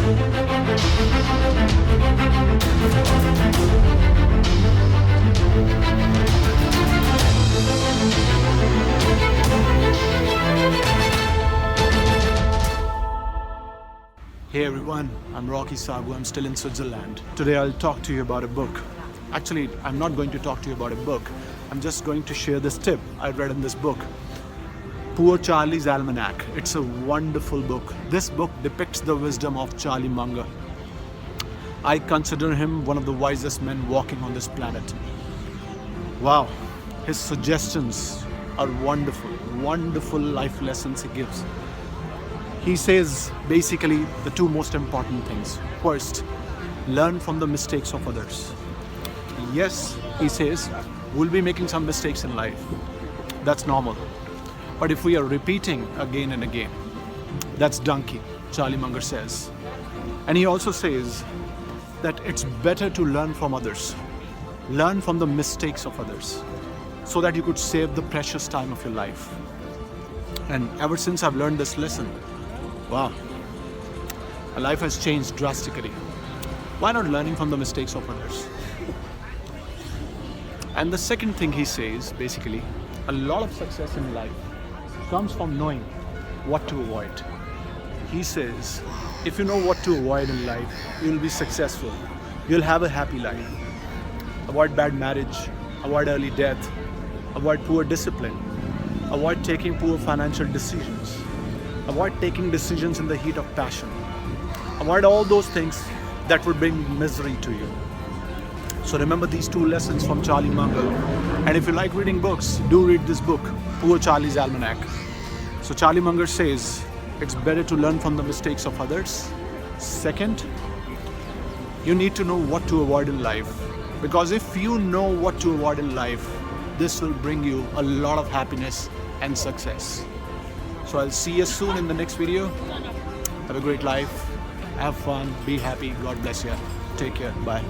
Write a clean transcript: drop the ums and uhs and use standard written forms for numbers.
Hey everyone, I'm Rocky Sabu. I'm still in Switzerland. Today I'll talk to you about a book. Actually, I'm not going to talk to you about a book. I'm just going to share this tip I read in this book. Poor Charlie's Almanack. It's a wonderful book. This book depicts the wisdom of Charlie Munger. I consider him one of the wisest men walking on this planet. Wow, his suggestions are wonderful, wonderful life lessons he gives. He says basically the two most important things. First, learn from the mistakes of others. Yes, he says, we'll be making some mistakes in life. That's normal. But if we are repeating again and again, that's donkey, Charlie Munger says. And he also says that it's better to learn from others. Learn from the mistakes of others so that you could save the precious time of your life. And ever since I've learned this lesson, wow, my life has changed drastically. Why not learning from the mistakes of others? And the second thing he says, basically, a lot of success in life comes from knowing what to avoid. He says, if you know what to avoid in life, you'll be successful. You'll have a happy life. Avoid bad marriage, avoid early death, avoid poor discipline, avoid taking poor financial decisions. Avoid taking decisions in the heat of passion. Avoid all those things that would bring misery to you. So remember these two lessons from Charlie Munger. And if you like reading books, do read this book, Poor Charlie's Almanack. So Charlie Munger says, it's better to learn from the mistakes of others. Second, you need to know what to avoid in life. Because if you know what to avoid in life, this will bring you a lot of happiness and success. So I'll see you soon in the next video. Have a great life. Have fun. Be happy. God bless you. Take care. Bye.